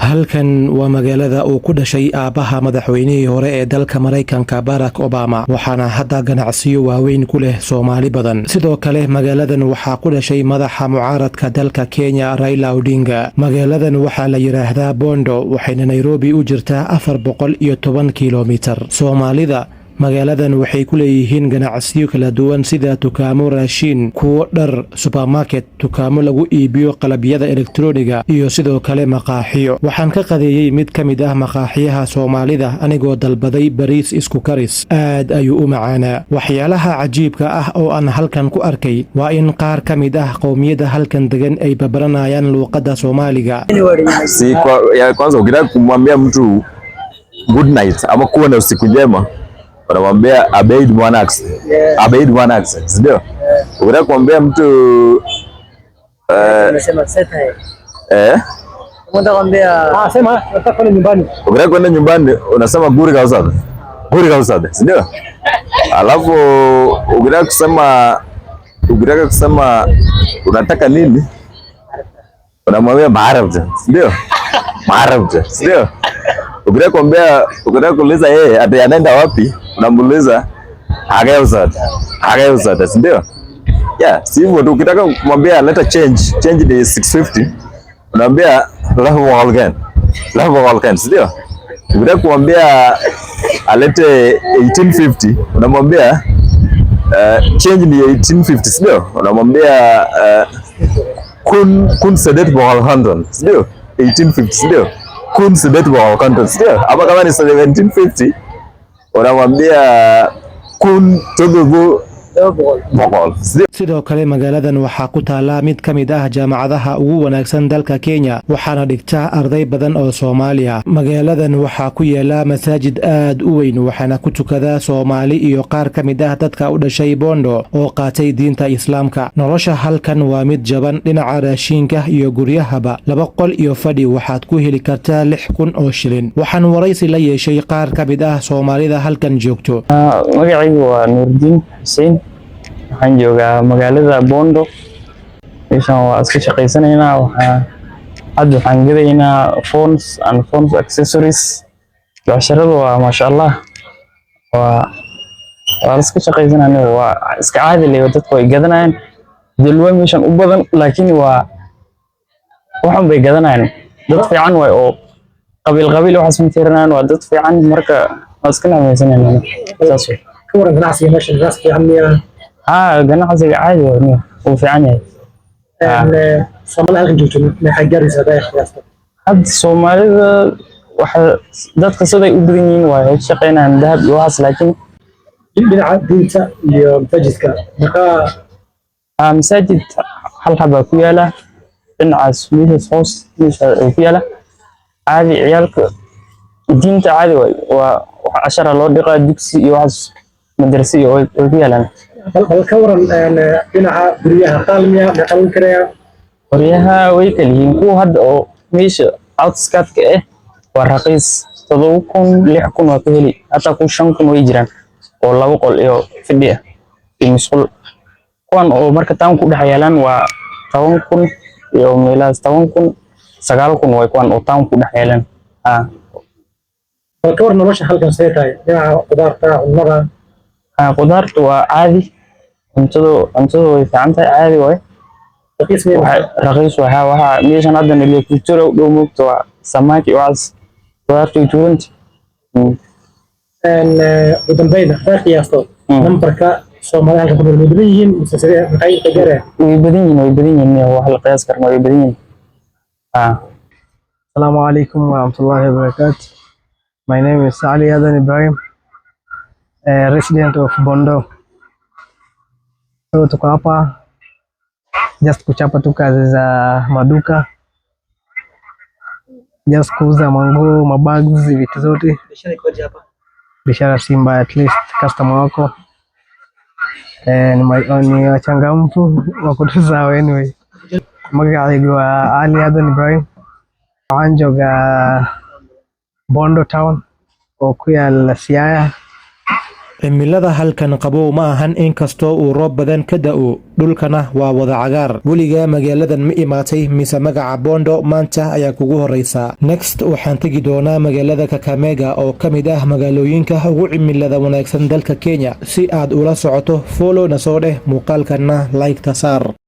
halkan waa magaalada uu ku dhashay aabaha madaxweynihii hore ee dalka Mareykanka Barack Obama, waxaana hadda ganacsiyo waaweyn ku leh Soomaali badan. Sidoo kale magaaladan waxaa ku dhashay madaxa mucaaradka dalka Kenya Raila Odinga. Magaaladan waxaa la yiraahdaa Bondo, waxayna Nairobi u jirtaa 410 kilomitir. Soomaalida magaaladan waxay ku leeyihiin ganacsiyo kala duwan sida dukaamo raashin, kuwo dhar, supermarket, dukaamo lagu iibiyo qalabyada elektrooniga iyo sidoo kale maqaaxiyo. Waxaan ka qadeeyay mid ka mid ah maqaaxiyaha Soomaalida anigoo dalbaday bariis isku karis. Aad ayuu u macaanaa. Waxyaalaha cajiibka ah oo aan halkan ku arkay waa in qaar ka mid ah qowmiyada halkan degan ay babaranayaan luqadda Soomaaliga. Kwanza ukitaka kumwambia mtu good night ama kuwa na usiku njema, unamwambia Abeid Mwanax. Abeid Mwanax, ndio. Ukitaka kumwambia mtu unasema setae. Unataka kumwambia sema nataka kwenda nyumbani. Ukitaka kwenda nyumbani unasema guri kausada. Guri kausada, ndio. Alafu ukitaka kusema unataka nini? Unamwambia maarabja, ndio. Maarabja, ndio. Ukitaka kuuliza yeye ati anaenda wapi, unamuuliza Hagausada, ndio? Yeah, si hivyo tu. Ukitaka kumwambia leta change ni 650, unamwambia lahu walgan, ndio? Ukitaka kumwambia alete 1850, unamwambia change ni 1850, ndio? Unamwambia kun sedet walhandon, ndio? 1850, ndio? Kun sedet walhandon, ndio? Ama kama ni 1750, unamwambia kun todobo boqol. Sidoo kale magaaladan waxaa ku taala mid ka mid ah jaamacadaha ugu wanaagsan dalka Kenya, waxaana dhigta arday badan oo Soomaali ah. Magaaladan waxaa ku yaala masaajid aad u weyn, waxaana ku tukada Soomaali iyo qaar ka mid ah dadka u dhashay Bondo oo qaatay diinta Islaamka. Nolosha halkan waa mid jaban, dhinaca raashinka iyo guryahaba 2 qol iyo fadhi waxaad ku heli kartaa 6,000 oo shilin. Waxaan waraysi la yeeshay qaar ka mid ah Soomaalida halkan joogto. Magacaygu waa Nuurdin Hussein, waxaan joogaa magaalada Bondo. Meeshaan waa iska shaqaysanaynaa. Waxaan gadaynaa phones and phone accessories. Becsharadu waa masha Allah. Waa iska shaqaysanaynaa. Waa iska caadi leh, dadku way gadanayaan. Dalwa meeshaan u badan, laakiin waxaan bay gadanayaan. Dad fiican way oo qabiil waxaas ma tirinayaan. Waa dad fiican, marka waa iska nacaysanayaan. Saas way. كورة ناسي ماشي ناس في عمية. ganacsiga caadi waa uu fiican yahay. Soomaalida halkan joogto maxay gaaraysaa qiyaasta? Hadda Soomaalida waxa dadka siday u badan yihiin waa shaqeynayaan dahab iyo waxaas, laakiin dhinaca diinta iyo masaajidka masaajid hal xaba ku yaala dhinacaas meesha ku yaala. Caadi ciyaalka diinta caadi waa wax ashara loo dhigaa, dugsi iyo waxaas madrasa iyo ku yaalaan. bal ka waran dhinaca guryaha qaalmiya ma qaban karaya? Guryaha way kala yihiin. Kuwa hadda oo meesha outskirt-ka waa raqiis, 7,000 6,000 waa ka heli. Hatta ku 5,000 way jiraan oo 2 qol iyo fadhi ah iyo musqul. Kuwan oo marka taan ku dhex yaalaan waa 10,000 iyo meelahaas 10,000 9,000 way kuwan oo taan ku dhex yaalaan. bal ka waran nolosha halkan sidee tahay dhinaca qudaarta, cunnada? qudaartu waa caadi, cuntadu way fiican tahay, caadi way raqiis. Waxa meeshan hadda nilikutura u dhow moogto waa samaki waxaas qudaartu turunti. ugu dambeyn waxay qiyaasto nambarka Soomaalida halkan ku nool badan yihiin mise sidee maxay ka gaareen? way badan yihiin wax la qiyaas karno, way badan yihiin. Assalamu alaikum wa rahmatullahi wa barakatuh. My name is Ali Adan Ibrahim, resident of Bondo. So tuko hapa just kuchapa tu kazi za maduka, just kuuza manguo, mabags, vitu zote. Biashara ikoje hapa? Biashara si mbaya, at least customer wako ni wachangamfu wa kutuza. Anyway, magacaygu waa Ali Adan Ibrahim, waxaan joogaa Bondo town oo ku yaala Siaya. cimilada halkan qabow ma ahan inkastoo uu roob badan ka da'o, dhulkana waa wada cagaar. weligaa magaaladan ma imaatay mise magaca Bondo maanta ayaa kugu horeysa? Next waxaan tegi doonaa magaalada Kakamega oo ka mid ah magaalooyinka ugu cimilada wanaagsan dalka Kenya. Si aad ula socoto, follow na soo dheh muuqaalkana like ta saar.